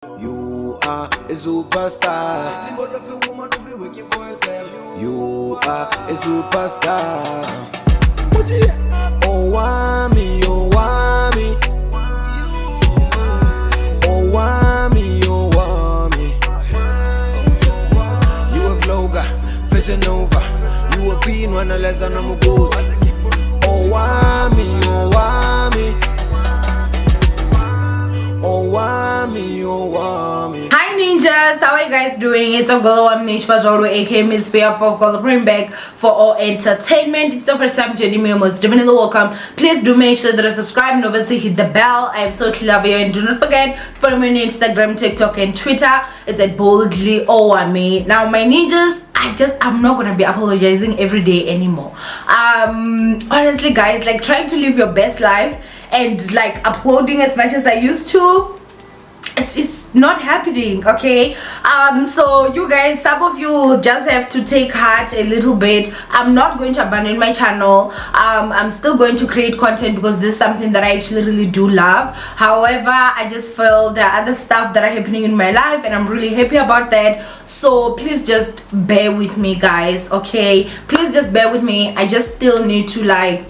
You are a superstar. Symbol of a woman who be working for herself. You are a superstar. Owamie, Owamie. Owamie, Owamie. You a vlogger, fashion over. You a being one less than a mugoza. Owamie, Owamie. Owamie, Owamie. Hi ninjas, how are you guys doing? It's a girl Owamie aka Miss Fair for bring back for all entertainment. If it's the first time joining me, most definitely welcome. Please do make sure that you subscribe and obviously hit the bell. I absolutely love you, and do not forget to follow me on Instagram, TikTok, and Twitter. It's at boldly Owamie. Now my ninjas, I'm not gonna be apologizing every day anymore. Honestly guys, like trying to live your best life and like uploading as much as I used to, it's just not happening. Okay, so you guys, some of you just have to take heart a little bit. I'm not going to abandon my channel. I'm still going to create content because this is something that I actually really do love. However, I just feel there are other stuff that are happening in my life and I'm really happy about that. So please just bear with me guys, okay? Please just bear with me. I just still need to like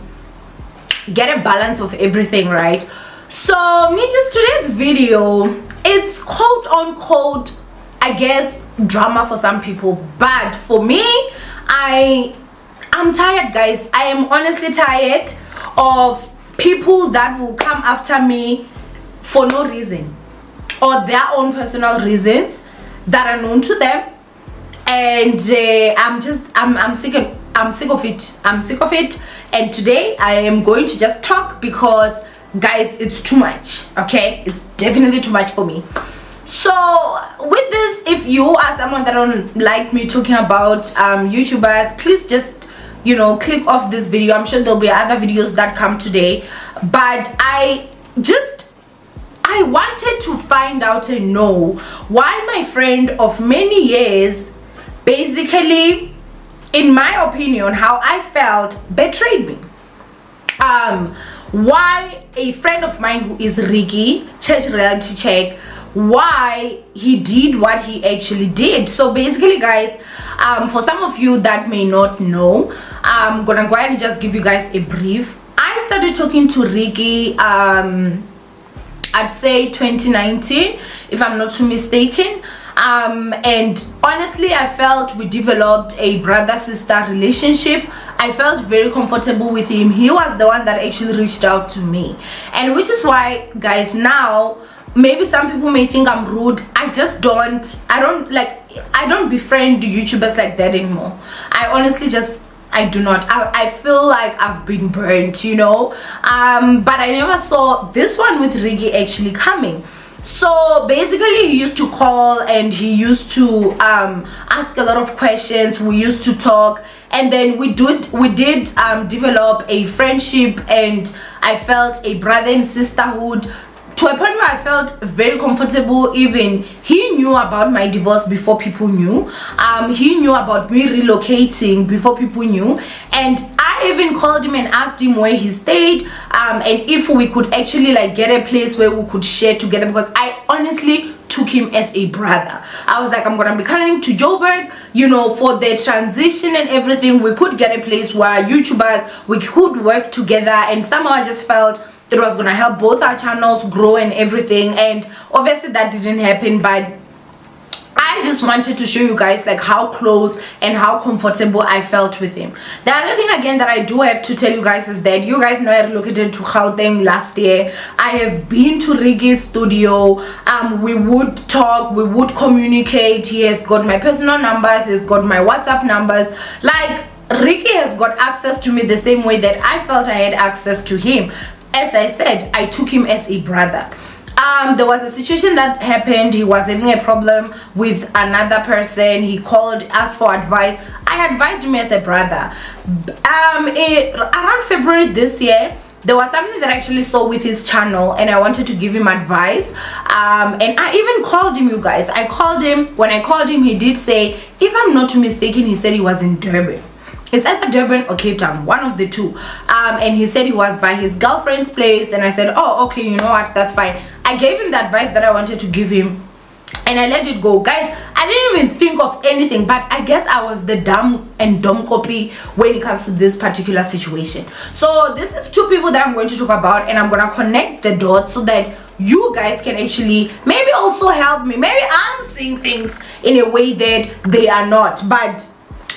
get a balance of everything, right? So ninjas, today's video, it's quote unquote, I guess, drama for some people, but for me, I'm tired guys. I am honestly tired of people that will come after me for no reason or their own personal reasons that are known to them, and I'm sick of it. And today I am going to just talk because guys, it's too much. Okay, it's definitely too much for me. So with this, if you are someone that don't like me talking about YouTubers, please just, you know, click off this video. I'm sure there'll be other videos that come today, but I wanted to find out and know why my friend of many years, basically, in my opinion, how I felt, betrayed me. Why a friend of mine who is Ricky, church reality check, why he did what he actually did. So basically guys, for some of you that may not know, I'm gonna go ahead and just give you guys a brief. I started talking to Ricky I'd say 2019, if I'm not too mistaken. And honestly, I felt we developed a brother-sister relationship. I felt very comfortable with him. He was the one that actually reached out to me, and which is why guys, now maybe some people may think I'm rude. I don't befriend YouTubers like that anymore. I honestly I do not. I feel like I've been burnt, you know. But I never saw this one with Ricky actually coming. So basically he used to call and he used to ask a lot of questions. We used to talk, and then we did develop a friendship, and I felt a brother and sisterhood, to a point where I felt very comfortable. Even he knew about my divorce before people knew. He knew about me relocating before people knew, and I even called him and asked him where he stayed, and if we could actually like get a place where we could share together, because I honestly took him as a brother. I was like, I'm gonna be coming to Joburg, you know, for the transition and everything. We could get a place where YouTubers, we could work together, and somehow I just felt it was gonna help both our channels grow and everything. And obviously that didn't happen, but I just wanted to show you guys like how close and how comfortable I felt with him. The other thing again that I do have to tell you guys is that you guys know I relocated to Gauteng last year. I have been to Ricky's studio. We would talk, we would communicate. He has got my personal numbers, he's got my WhatsApp numbers. Like, Ricky has got access to me the same way that I felt I had access to him. As I said, I took him as a brother. There was a situation that happened. He was having a problem with another person. He called, asked for advice. I advised him as a brother. Around February this year, there was something that I actually saw with his channel, and I wanted to give him advice. And I even called him, you guys. I called him. When I called him, he did say, if I'm not too mistaken, he said he was in Durban. It's either Durban or Cape Town, one of the two. And he said he was by his girlfriend's place, and I said, oh, okay, you know what, that's fine. I gave him the advice that I wanted to give him. and I let it go. Guys, I didn't even think of anything, but I guess I was the dumb copy when it comes to this particular situation. So this is two people that I'm going to talk about, and I'm gonna connect the dots so that you guys can actually maybe also help me. Maybe I'm seeing things in a way that they are not, but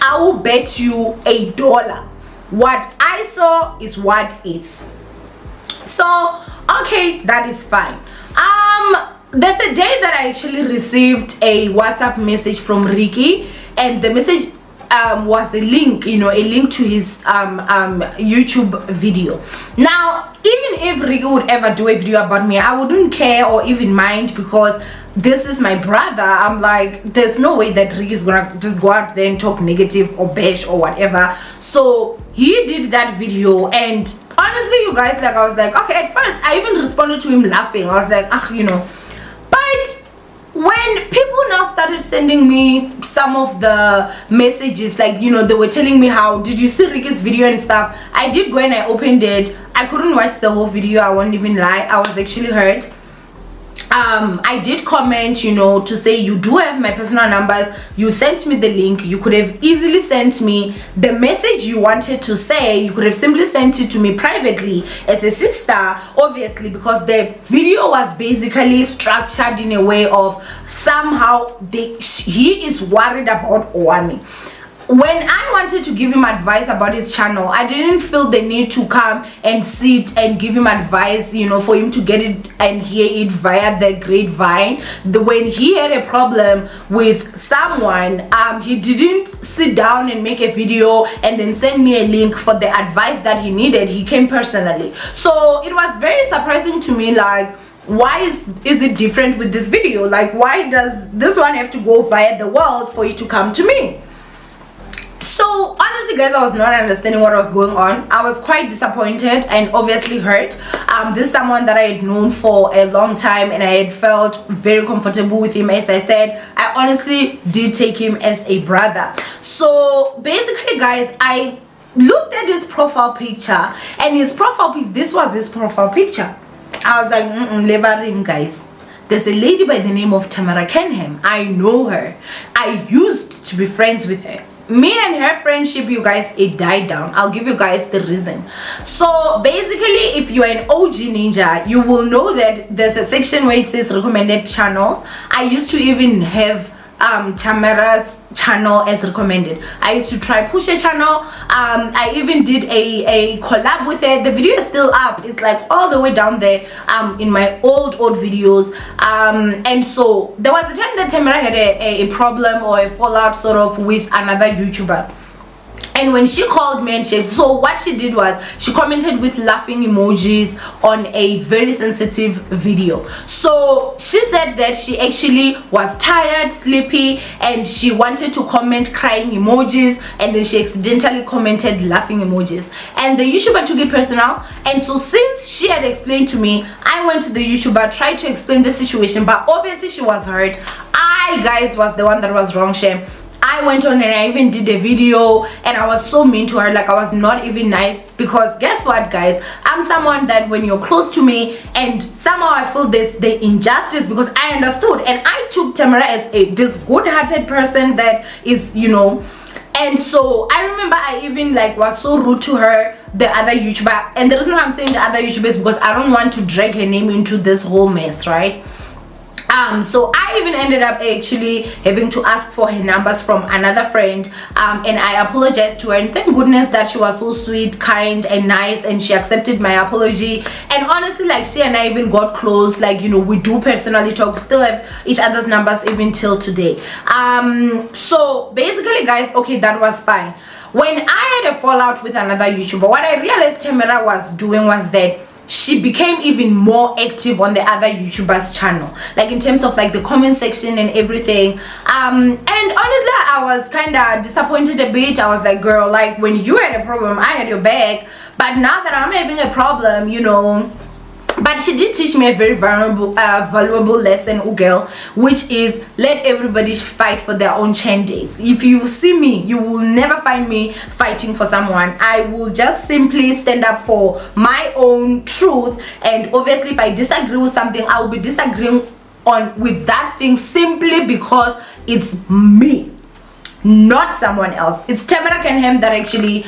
I will bet you $1 what I saw is what is. So okay, that is fine. There's a day that I actually received a WhatsApp message from Ricky, and the message was a link, a link to his YouTube video. Now, even if Ricky would ever do a video about me, I wouldn't care or even mind, because this is my brother. I'm like, there's no way that Ricky is gonna just go out there and talk negative or bash or whatever. So he did that video, and honestly, you guys, like, I was like, okay, at first I even responded to him laughing. I was like, but when people now started sending me some of the messages, like, they were telling me, how did you see Ricky's video and stuff, I did go and I opened it. I couldn't watch the whole video, I won't even lie. I was actually hurt. I did comment, to say, you do have my personal numbers, you sent me the link, you could have easily sent me the message you wanted to say. You could have simply sent it to me privately as a sister, obviously, because the video was basically structured in a way of somehow he is worried about Owamie. When I wanted to give him advice about his channel, I didn't feel the need to come and sit and give him advice, for him to get it and hear it via the grapevine. When he had a problem with someone, he didn't sit down and make a video and then send me a link for the advice that he needed. He came personally. So it was very surprising to me, like, why is it different with this video? Like, why does this one have to go via the world for it to come to me? So honestly, guys, I was not understanding what was going on. I was quite disappointed and obviously hurt. This is someone that I had known for a long time, and I had felt very comfortable with him. As I said, I honestly did take him as a brother. So basically, guys, I looked at his profile picture, and his profile picture, this was his profile picture. I was like, levering, guys. There's a lady by the name of Tamara Kenham. I know her. I used to be friends with her. Me and her friendship, you guys, it died down. I'll give you guys the reason. So basically, if you're an OG ninja, you will know that there's a section where it says recommended channels. I used to even have Tamara's channel as recommended. I used to try push a channel. I even did a collab with it. The video is still up. It's like all the way down there in my old videos. And so there was a time that Tamara had a problem or a fallout sort of with another YouTuber. And when she called me, and so what she did was she commented with laughing emojis on a very sensitive video. So she said that she actually was tired, sleepy, and she wanted to comment crying emojis, and then she accidentally commented laughing emojis, and the YouTuber took it personal. And so since she had explained to me, I went to the YouTuber, tried to explain the situation, but obviously she was hurt. I, guys, was the one that was wrong. Shame. I went on and I even did a video, and I was so mean to her. Like, I was not even nice, because guess what, guys, I'm someone that when you're close to me and somehow I feel the injustice, because I understood, and I took Tamara as this good-hearted person that is, and so I remember I even was so rude to her, the other YouTuber. And the reason why I'm saying the other YouTuber is because I don't want to drag her name into this whole mess, right? So I even ended up actually having to ask for her numbers from another friend, and I apologized to her, and thank goodness that she was so sweet, kind, and nice, and she accepted my apology. And honestly, she and I even got close. We do personally talk, still have each other's numbers even till today. So basically, guys, okay, that was fine. When I had a fallout with another YouTuber, what I realized Tamara was doing was that she became even more active on the other YouTuber's channel, in terms of the comment section and everything. And honestly, I was kind of disappointed a bit. I was like, girl, when you had a problem, I had your back, but now that I'm having a problem, but she did teach me a very valuable lesson, girl, which is let everybody fight for their own days. If you see me, you will never find me fighting for someone. I will just simply stand up for my own truth, and obviously if I disagree with something, I will be disagreeing on with that thing simply because it's me, not someone else. It's Tamara Kenham that actually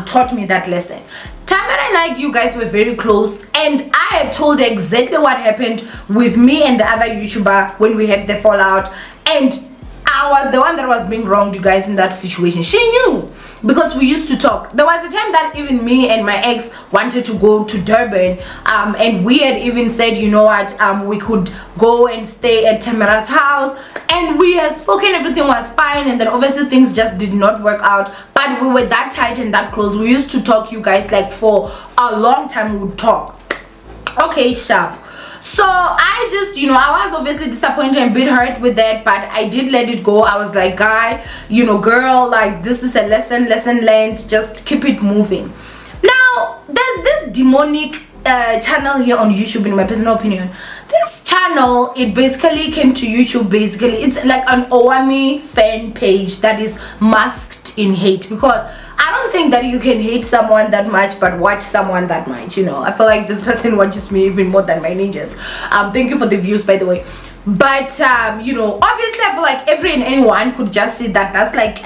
taught me that lesson. Tamara and I, you guys, were very close, and I had told her exactly what happened with me and the other YouTuber when we had the fallout, and I was the one that was being wronged, you guys, in that situation. She knew, because we used to talk. There was a time that even me and my ex wanted to go to Durban, and we had even said, you know what, we could go and stay at Tamara's house, and we had spoken, everything was fine, and then obviously things just did not work out. But we were that tight and that close. We used to talk, you guys, like for a long time. We would talk. Okay, sharp. So I just, you know, I was obviously disappointed and a bit hurt with that, but I did let it go. I was like, guy, you know, girl, like, this is a lesson learned, just keep it moving. Now there's this demonic channel here on YouTube, in my personal opinion. This channel, it basically came to YouTube, basically it's like an Owamie fan page that is masked in hate, because I don't think that you can hate someone that much but watch someone that much, you know. I feel like this person watches me even more than my ninjas. Thank you for the views, by the way. But you know, obviously I feel like every and anyone could just see that that's like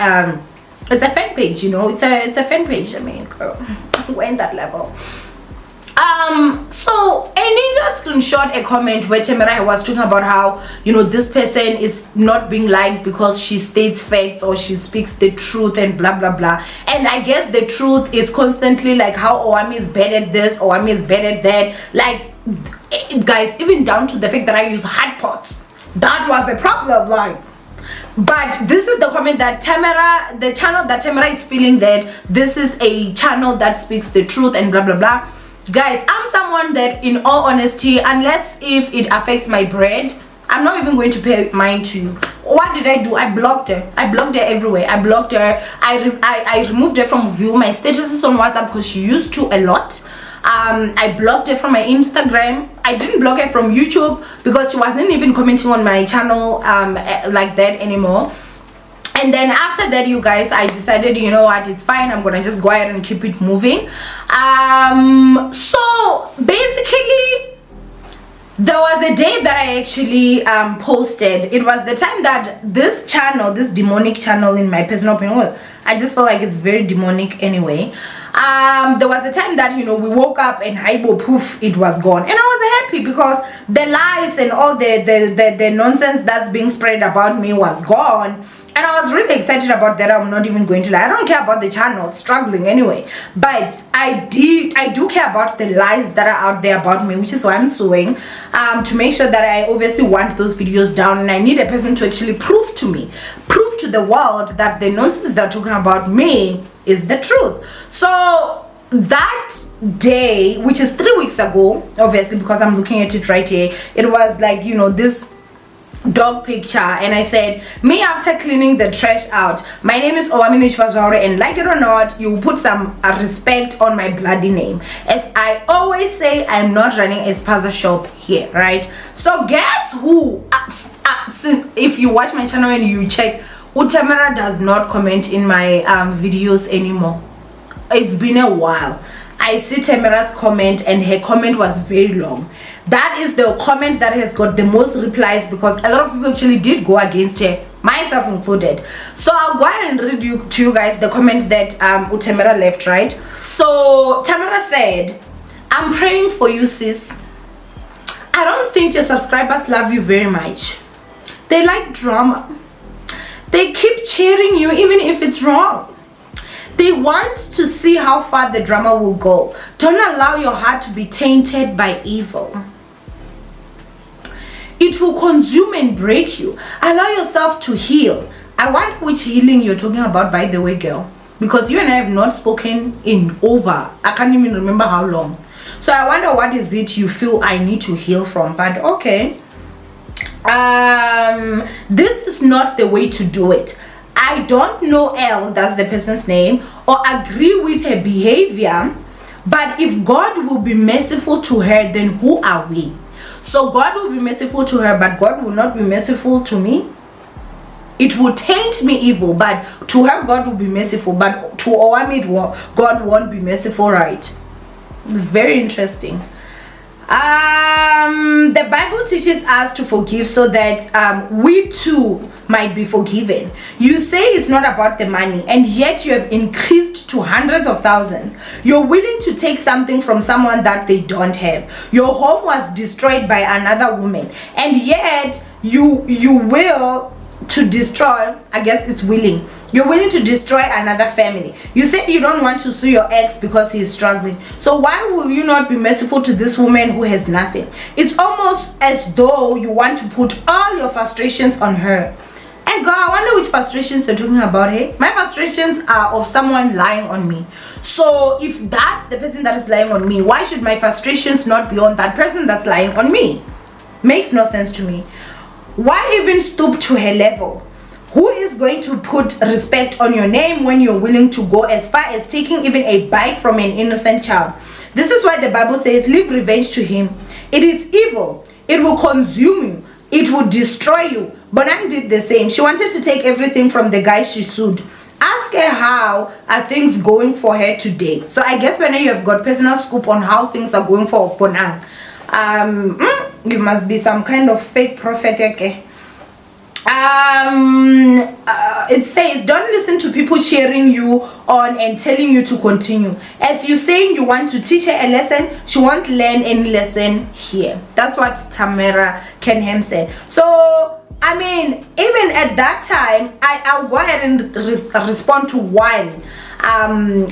it's a fan page, you know. It's a fan page. I mean, girl, we're in that level. So a ninja screenshot a comment where Tamara was talking about how, you know, this person is not being liked because she states facts or she speaks the truth and blah blah blah. And I guess the truth is constantly like how Owamie is bad at this, Owamie is bad at that. Like, guys, even down to the fact that I use hot pots, that was a problem. Like, but this is the comment that Tamara, the channel that Tamara is feeling that this is a channel that speaks the truth and blah blah blah. Guys, I'm someone that, in all honesty, unless if it affects my bread, I'm not even going to pay mind to you. What did I do? I blocked her. I blocked her everywhere. I blocked her. I removed her from view. My statuses on WhatsApp, because she used to a lot. I blocked her from my Instagram. I didn't block her from YouTube because she wasn't even commenting on my channel like that anymore. And then after that, you guys, I decided, you know what, it's fine, I'm gonna just go ahead and keep it moving. So basically, there was a day that I actually posted. It was the time that this channel, this demonic channel, in my personal opinion, well, I just feel like it's very demonic anyway. There was a time that, you know, we woke up and Haibo, poof, it was gone, and I was happy because the lies and all the nonsense that's being spread about me was gone. And I was really excited about that. I'm not even going to lie. I don't care about the channel struggling anyway. But I do care about the lies that are out there about me, which is why I'm suing. To make sure that I obviously want those videos down. And I need a person to actually prove to me, prove to the world that the nonsense they're talking about me is the truth. So that day, which is 3 weeks ago, obviously, because I'm looking at it right here, it was like, you know, this dog picture, and I said, me after cleaning the trash out, my name is Owamie, and like it or not, you put some respect on my bloody name. As I always say, I'm not running a spaza shop here, right? So guess who, if you watch my channel and you check, Tamara does not comment in my videos anymore. It's been a while. I see Tamara's comment, and her comment was very long. That is the comment that has got the most replies, because a lot of people actually did go against her, myself included. So I'll go ahead and read to you guys the comment that Tamara left, right? So Tamara said, I'm praying for you, sis. I don't think your subscribers love you very much. They like drama. They keep cheering you even if it's wrong. They want to see how far the drama will go. Don't allow your heart to be tainted by evil. It will consume and break you. Allow yourself to heal. I wonder which healing you're talking about, by the way, girl. Because you and I have not spoken in over, I can't even remember how long. So I wonder what is it you feel I need to heal from. But okay. This is not the way to do it. I don't know L, that's the person's name, or agree with her behavior, but if God will be merciful to her, then who are we? So God will be merciful to her, but God will not be merciful to me. It will taint me evil, but to her God will be merciful, but to Owamie God won't be merciful, right? It's very interesting. The Bible teaches us to forgive so that we too might be forgiven. You say it's not about the money, and yet you have increased to hundreds of thousands. You're willing to take something from someone that they don't have. Your home was destroyed by another woman, and yet you will to destroy, I guess it's willing. You're willing to destroy another family. You said you don't want to sue your ex because he's struggling. So why will you not be merciful to this woman who has nothing? It's almost as though you want to put all your frustrations on her. And God, I wonder which frustrations you're talking about, hey? My frustrations are of someone lying on me. So if that's the person that is lying on me, why should my frustrations not be on that person that's lying on me? Makes no sense to me. Why even stoop to her level? Who is going to put respect on your name when you're willing to go as far as taking even a bite from an innocent child? This is why the Bible says, leave revenge to him. It is evil. It will consume you. It will destroy you. Bonang did the same. She wanted to take everything from the guy she sued. Ask her how are things going for her today. So I guess when you have got personal scoop on how things are going for Bonang, you must be some kind of fake prophet, okay? It says, don't listen to people cheering you on and telling you to continue. As you saying you want to teach her a lesson, she won't learn any lesson here. That's what Tamara Kenham said. So I mean, even at that time, I'll go ahead and respond to one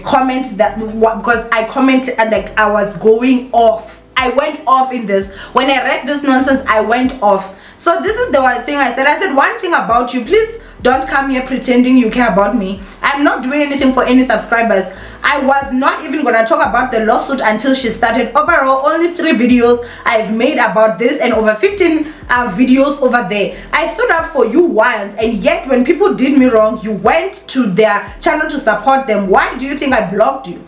comment that, because I commented like I was going off. I went off in this. When I read this nonsense, I went off. So this is the one thing I said one thing about you, please don't come here pretending you care about me. I'm not doing anything for any subscribers. I was not even gonna talk about the lawsuit until she started. Overall, only 3 videos I've made about this and over 15 videos over there. I stood up for you once, and yet when people did me wrong, you went to their channel to support them. Why do you think I blocked you?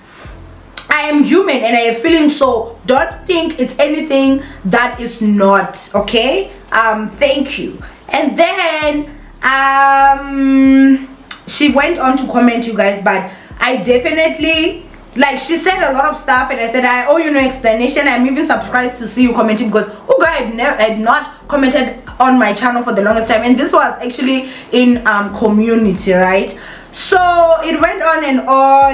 I am human and I am feeling, so don't think it's anything that is not, okay? Thank you. And then she went on to comment, you guys, but I definitely, like, she said a lot of stuff and I said I owe you no explanation. I'm even surprised to see you commenting, because had not commented on my channel for the longest time, and this was actually in community, right? So it went on,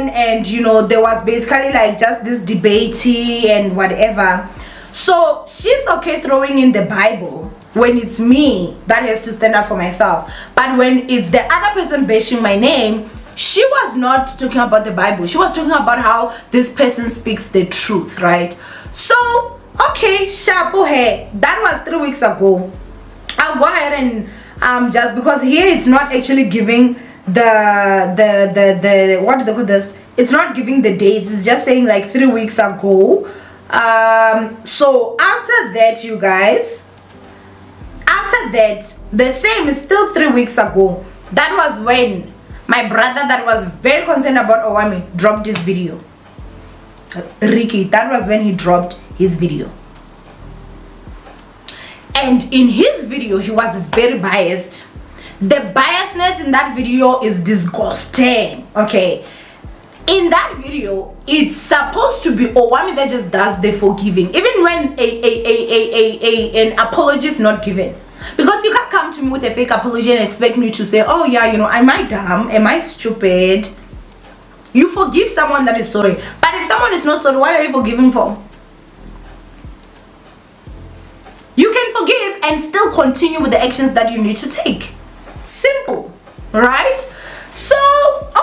and you know, there was basically like just this debatey and whatever. So she's okay throwing in the Bible when it's me that has to stand up for myself, but when it's the other person bashing my name, she was not talking about the Bible. She was talking about how this person speaks the truth, right? So okay, shabu hey, that was 3 weeks ago. I'll go ahead and just because here it's not actually giving the what do they call this, it's not giving the dates, it's just saying like 3 weeks ago. So after that, you guys, after that, the same is still 3 weeks ago. That was when my brother that was very concerned about Owamie dropped his video. Ricky, that was when he dropped his video. And in his video, he was very biased. The biasness in that video is disgusting, okay? In that video, it's supposed to be Owamie that just does the forgiving, even when an apology is not given. Because you can't come to me with a fake apology and expect me to say, oh yeah, you know, am I dumb? Am I stupid? You forgive someone that is sorry. But if someone is not sorry, what are you forgiving for? You can forgive and still continue with the actions that you need to take. Simple, right? So,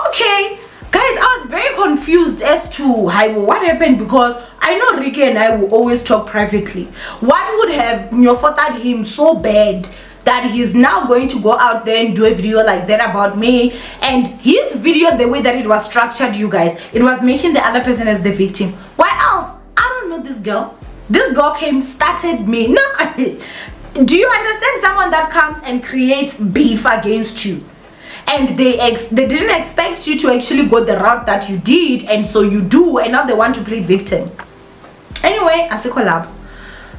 okay. Guys, I was very confused as to what happened, because I know Ricky and I will always talk privately. What would have nyofotted him so bad that he's now going to go out there and do a video like that about me? And his video, the way that it was structured, you guys, it was making the other person as the victim. Why else? I don't know this girl. This girl came, started me. No, do you understand someone that comes and creates beef against you? And they didn't expect you to actually go the route that you did, and so you do, and now they want to play victim. Anyway, as a collab.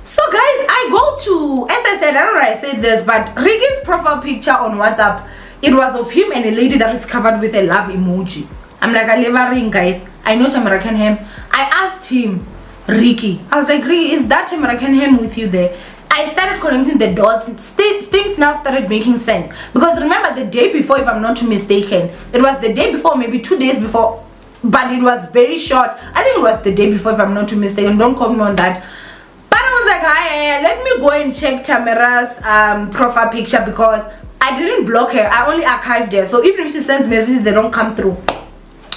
So guys, I go to, as I said, I don't know I said this, but Ricky's profile picture on WhatsApp, it was of him and a lady that is covered with a love emoji. I'm like, I never ring, guys. I know Tamara Kenham. I asked him, Ricky. I was like, Ricky, is that Tamara Kenham with you there? I started connecting the dots. Things now started making sense. Because remember the day before, if I'm not too mistaken, it was the day before, maybe 2 days before, but it was very short. I think it was the day before, if I'm not too mistaken. Don't quote me on that. But I was like, hi, let me go and check Tamara's profile picture, because I didn't block her. I only archived her. So even if she sends messages, they don't come through.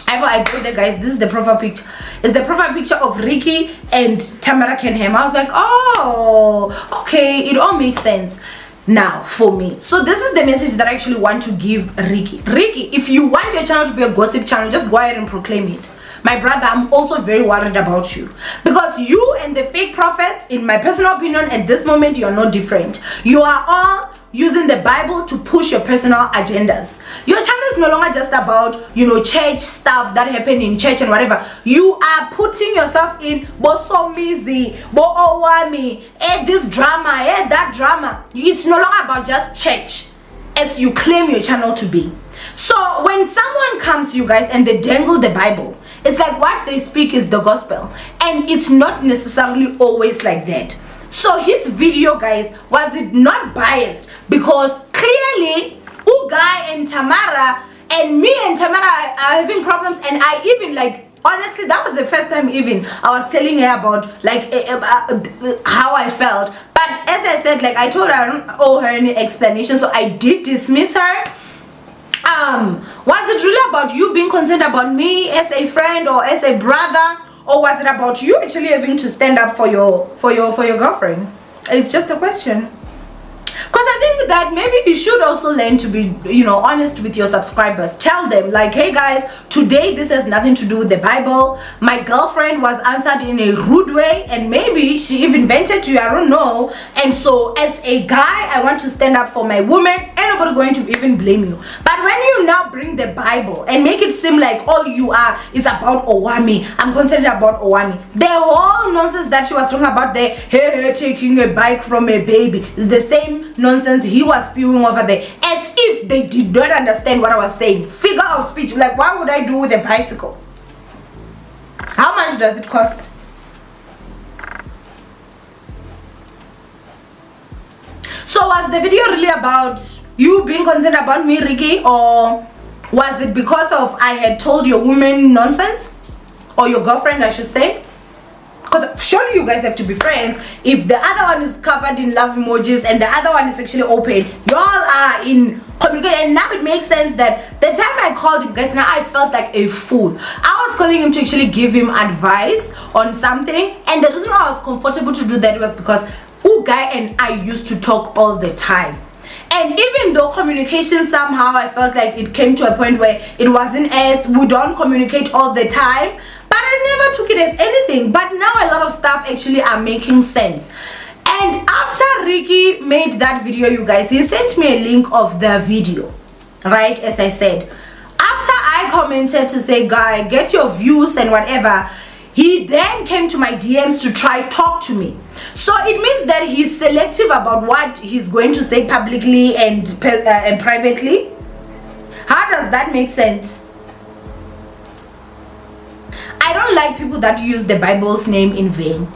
I told the guys, this is the profile picture. It's the profile picture of Ricky and Tamara Kenham. I was like, oh, okay, it all makes sense now for me. So this is the message that I actually want to give Ricky. Ricky, if you want your channel to be a gossip channel, just go ahead and proclaim it. My brother, I'm also very worried about you, because you and the fake prophets, in my personal opinion, at this moment, you are no different. You are all using the Bible to push your personal agendas. Your channel is no longer just about, you know, church stuff that happened in church and whatever. You are putting yourself in bo Somizi, bo Owamie, this drama, that drama. It's no longer about just church, as you claim your channel to be. So when someone comes to you guys and they dangle the Bible, it's like what they speak is the gospel, and it's not necessarily always like that. So his video, guys, was it not biased? Because clearly Ugai and Tamara and me and Tamara are having problems, and I even, like, honestly, that was the first time even I was telling her about, like, how I felt. But as I said, like, I told her I don't owe her any explanation, so I did dismiss her. Was it really about you being concerned about me as a friend or as a brother, or was it about you actually having to stand up for your girlfriend? It's just a question. Because I think that maybe you should also learn to be, you know, honest with your subscribers. Tell them, like, hey guys, today this has nothing to do with the Bible. My girlfriend was answered in a rude way, and maybe she even vented to you, I don't know. And so as a guy, I want to stand up for my woman. Ain't nobody going to even blame you. But when you now bring the Bible and make it seem like all you are is about Owamie, I'm concerned about Owamie. The whole nonsense that she was talking about there, hey, taking a bike from a baby, is the same nonsense he was spewing over there, as if they did not understand what I was saying. Figure of speech. Like, what would I do with a bicycle? How much does it cost? So was the video really about you being concerned about me, Ricky, or was it because of I had told your woman nonsense, or your girlfriend, I should say? Because surely you guys have to be friends. If the other one is covered in love emojis and the other one is actually open, y'all are in communication. And now it makes sense that the time I called him, guys, now I felt like a fool. I was calling him to actually give him advice on something, and the reason why I was comfortable to do that was because Ugai and I used to talk all the time. And even though communication, somehow I felt like it came to a point where it wasn't as, we don't communicate all the time, but I never took it as anything. But now a lot of stuff actually are making sense. And after Ricky made that video, you guys, he sent me a link of the video, right? As I said, after I commented to say, guy, get your views and whatever, he then came to my DMs to try talk to me. So it means that he's selective about what he's going to say publicly and privately. How does that make sense? I don't like people that use the Bible's name in vain.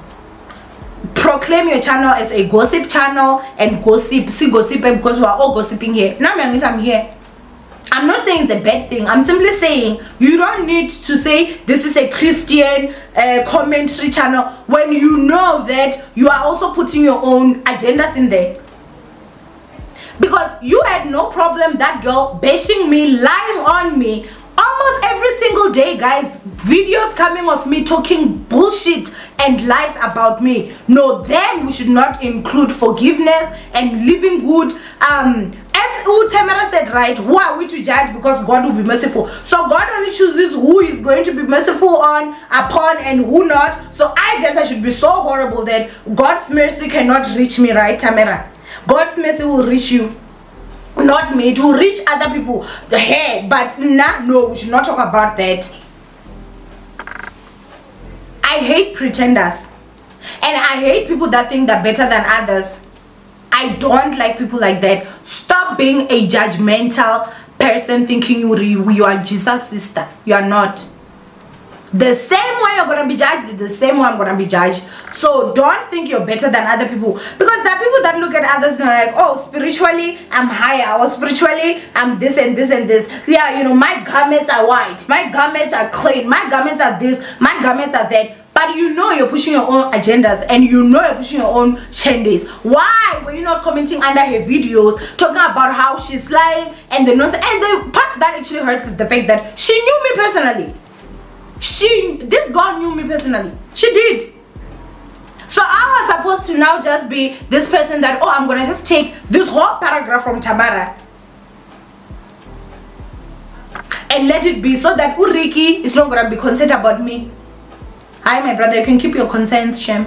Proclaim your channel as a gossip channel and gossip. See, gossip, because we are all gossiping here. Now I'm here. I'm not saying it's a bad thing. I'm simply saying you don't need to say this is a Christian commentary channel when you know that you are also putting your own agendas in there. Because you had no problem, that girl bashing me, lying on me almost every single day, guys. Videos coming of me talking bullshit and lies about me. No, then we should not include forgiveness and living good. As Tamara said, right, who are we to judge? Because God will be merciful. So God only chooses who is going to be merciful upon and who not. So I guess I should be so horrible that God's mercy cannot reach me, right, Tamara? God's mercy will reach you, not me. To reach other people, hey, but no, we should not talk about that. I hate pretenders, and I hate people that think they're better than others. I don't like people like that. Stop being a judgmental person thinking you are Jesus' sister. You are not. The same way you're gonna be judged the same way I'm gonna be judged. So don't think you're better than other people, because there are people that look at others and are like, oh, spiritually I'm higher, or spiritually I'm this and this and this. Yeah, you know, my garments are white, my garments are clean, my garments are this, my garments are that. But you know you're pushing your own agendas, and you know you're pushing your own shendes. Why were you not commenting under her videos talking about how she's lying and the nonsense? And the part that actually hurts is the fact that she knew me personally. This girl knew me personally. She did. So I was supposed to now just be this person that, oh, I'm gonna just take this whole paragraph from Tamara and let it be, so that Uriki is not gonna be concerned about me. Hi, my brother, you can keep your concerns, Shem.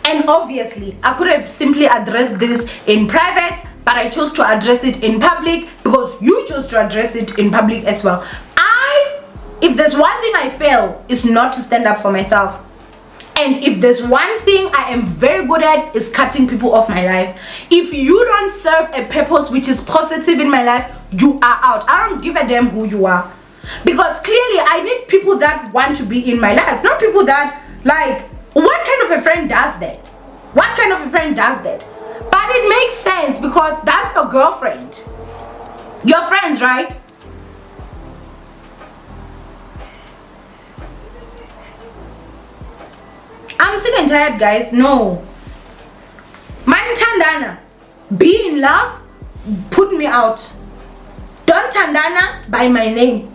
And obviously, I could have simply addressed this in private, but I chose to address it in public because you chose to address it in public as well. If there's one thing I fail, is not to stand up for myself. And if there's one thing I am very good at, is cutting people off my life. If you don't serve a purpose which is positive in my life, you are out. I don't give a damn who you are. Because clearly I need people that want to be in my life, not people that, like, what kind of a friend does that? What kind of a friend does that? But it makes sense because that's your girlfriend. Your friends, right? I'm sick and tired, guys. No. Man Tandana, be in love, put me out. Don't Tandana by my name.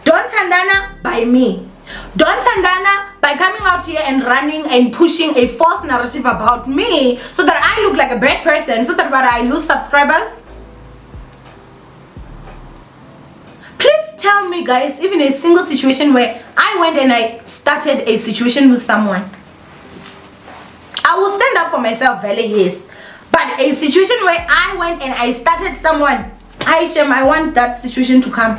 Don't Tandana by me. Don't Tandana by coming out here and running and pushing a false narrative about me so that I look like a bad person, so that I lose subscribers. Please tell me, guys, even a single situation where I went and I started a situation with someone. I will stand up for myself, Valley, yes. But a situation where I went and I started someone, Aishem, I want that situation to come.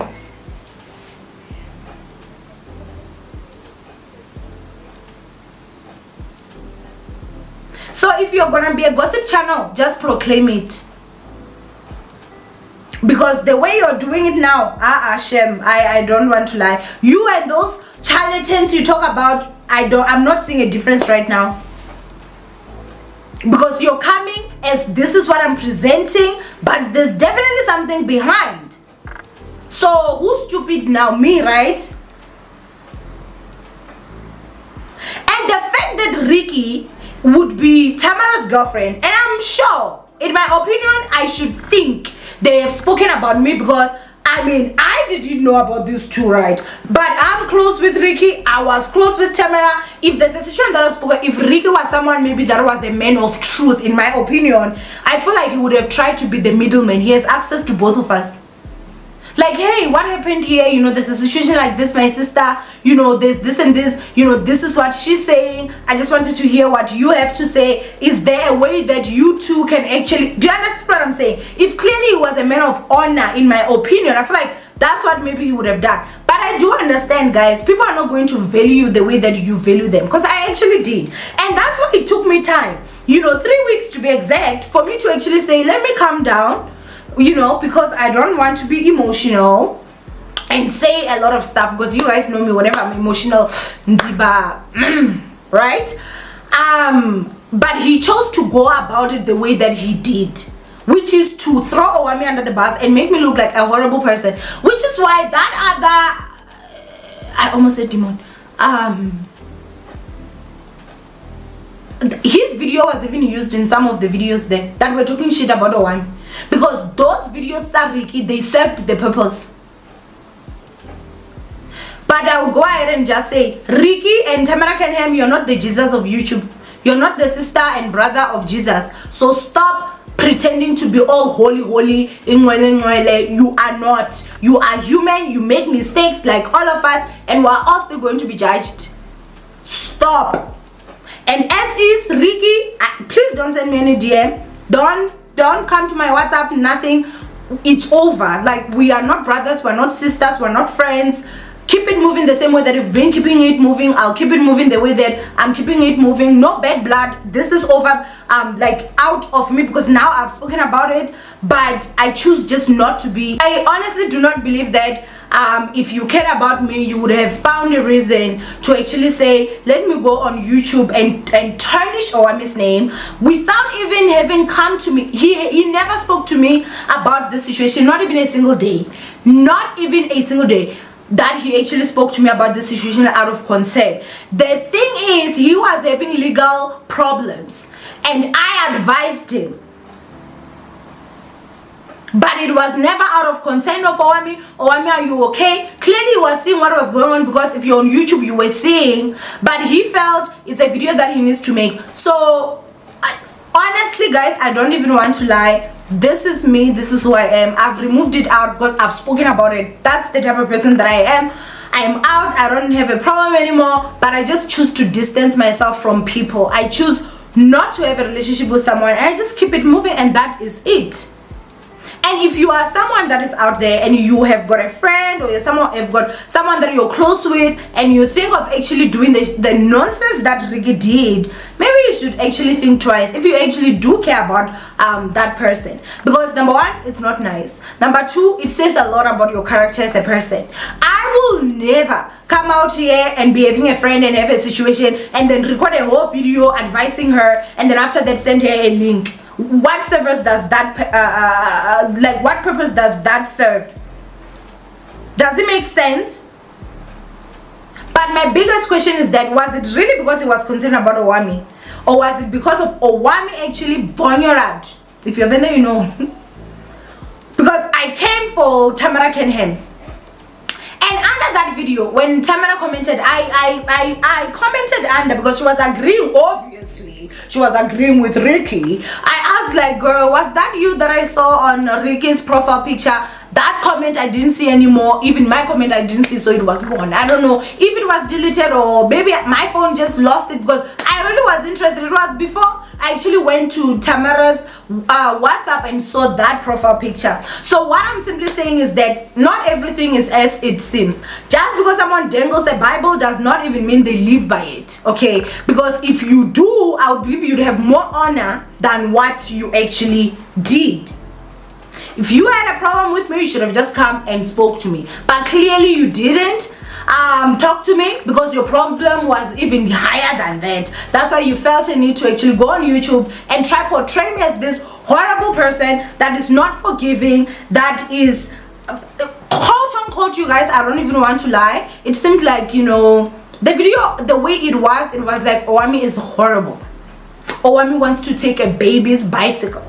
So if you're gonna be a gossip channel, just proclaim it. Because the way you're doing it now, Shem, I don't want to lie. You and those charlatans you talk about, I'm not seeing a difference right now. Because you're coming as this is what I'm presenting, but there's definitely something behind. So who's stupid now? Me, right? And the fact that Ricky would be Tamara's girlfriend, and I'm sure, in my opinion, I should think they have spoken about me, because I mean, I didn't know about these two, right? But I'm close with Ricky. I was close with Tamara. If there's a situation that was spoken, if Ricky was someone maybe that was a man of truth, in my opinion, I feel like he would have tried to be the middleman. He has access to both of us. Like, hey, what happened here? You know, there's a situation like this, my sister, you know, there's this and this, you know, this is what she's saying. I just wanted to hear what you have to say. Is there a way that you two can actually, do you understand what I'm saying? If clearly he was a man of honor, in my opinion, I feel like that's what maybe he would have done. But I do understand, guys, people are not going to value you the way that you value them, because I actually did. And that's why it took me time, you know, 3 weeks to be exact, for me to actually say, let me calm down. You know, because I don't want to be emotional and say a lot of stuff, because you guys know me, whenever I'm emotional, right? But he chose to go about it the way that he did, which is to throw Owamie under the bus and make me look like a horrible person, which is why that other, I almost said demon, his video was even used in some of the videos there that were talking shit about Owamie. Because those videos that Ricky, they served the purpose. But I will go ahead and just say, Ricky and Tamara Kenham, you're not the Jesus of YouTube. You're not the sister and brother of Jesus. So stop pretending to be all holy, you are not. You are human, you make mistakes like all of us, and we're all still going to be judged. Stop. And as is, Ricky, please don't send me any DM. Don't come to my WhatsApp, nothing. It's over. Like, we are not brothers, we're not sisters, we're not friends. Keep it moving the same way that you've been keeping it moving. I'll keep it moving the way that I'm keeping it moving. No bad blood. This is over, like, out of me, because now I've spoken about it. But I choose just not to be. I honestly do not believe that if you care about me, you would have found a reason to actually say, let me go on YouTube and tarnish Owamie's name without even having come to me. He never spoke to me about the situation, not even a single day. Not even a single day that he actually spoke to me about the situation out of concern. The thing is, he was having legal problems and I advised him, but it was never out of concern of Owamie. Owamie, are you okay? Clearly he was seeing what was going on, because if you're on YouTube you were seeing, but he felt it's a video that he needs to make. So honestly guys, I don't even want to lie, this is me, this is who I am. I've removed it out because I've spoken about it. That's the type of person that I am. I'm out, I don't have a problem anymore, but I just choose to distance myself from people. I choose not to have a relationship with someone. I just keep it moving, and that is it. And if you are someone that is out there and you have got a friend, or have got someone that you're close with, and you think of actually doing the nonsense that Ricky did, maybe you should actually think twice if you actually do care about that person. Because number one, it's not nice. Number two, it says a lot about your character as a person. I will never come out here and be having a friend and have a situation and then record a whole video advising her, and then after that send her a link. What service does that like, what purpose does that serve? Does it make sense? But my biggest question is that, was it really because he was concerned about Owamie, or was it because of Owamie actually vulnerable? If you're there, you know. Because I came for Tamara Kenham, and under that video, when Tamara commented, I commented under, because she was agreeing, obviously she was agreeing with Ricky. I asked, like, girl, was that you that I saw on Ricky's profile picture? That comment I didn't see anymore. Even my comment I didn't see, so it was gone. I don't know if it was deleted, or maybe my phone just lost it, because I really was interested. It was before I actually went to Tamara's WhatsApp and saw that profile picture. So what I'm simply saying is that not everything is as it seems. Just because someone dangles a Bible does not even mean they live by it, okay? Because if you do, I would believe you'd have more honor than what you actually did. If you had a problem with me, you should have just come and spoke to me. But clearly you didn't talk to me, because your problem was even higher than that. That's why you felt a need to actually go on YouTube and try portray me as this horrible person that is not forgiving, that is quote unquote, you guys, I don't even want to lie, it seemed like, you know, the video, the way it was like, Owamie is horrible. Owamie wants to take a baby's bicycle.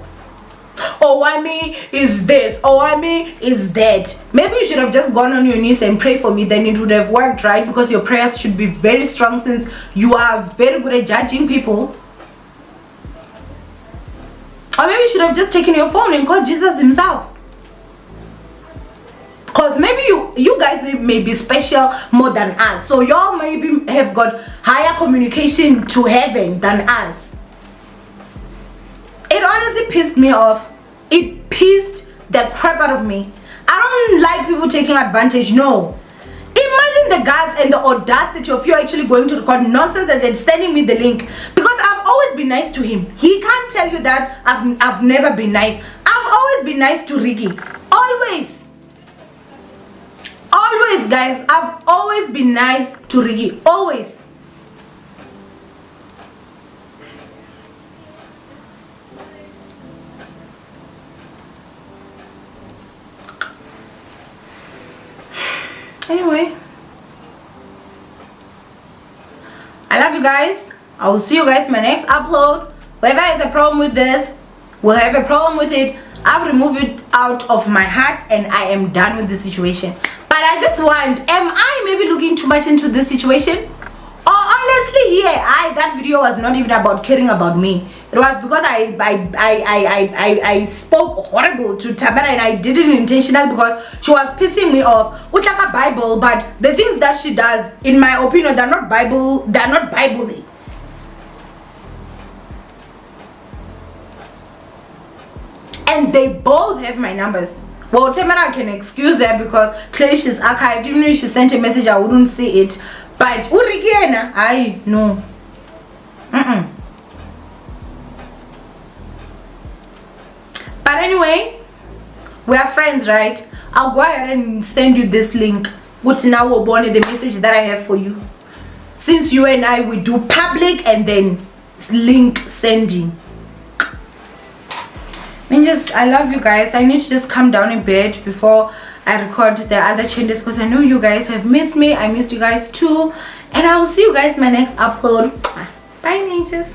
Owamie is this, Owamie is that. Maybe you should have just gone on your knees and pray for me, then it would have worked, right? Because your prayers should be very strong, since you are very good at judging people. Or maybe you should have just taken your phone and called Jesus himself. Because maybe you guys may be special more than us, so y'all maybe have got higher communication to heaven than us. It honestly pissed me off. It pissed the crap out of me. I don't like people taking advantage. No. Imagine the guts and the audacity of you actually going to record nonsense and then sending me the link. Because I've always been nice to him. He can't tell you that I've never been nice. I've always been nice to Ricky. Always. Always, guys. I've always been nice to Ricky. Always. Anyway, I love you guys. I will see you guys in my next upload. Whoever has a problem with this will have a problem with it. I've removed it out of my heart and I am done with the situation. But I just want, am I maybe looking too much into this situation? Or honestly, that video was not even about caring about me. It was because I spoke horrible to Tamara, and I did it intentionally because she was pissing me off with like a Bible. But the things that she does, in my opinion, they're not Bible-y. And they both have my numbers. Well, Tamara, I can excuse that because clearly she's archived. Even if she sent a message, I wouldn't see it. But Urigiana, I know. But anyway, we are friends, right? I'll go ahead and send you this link. What's now the message that I have for you. Since you and I, we do public and then link sending. Ninjas, I love you guys. I need to just come down a bit before I record the other changes because I know you guys have missed me. I missed you guys too. And I will see you guys in my next upload. Bye, ninjas.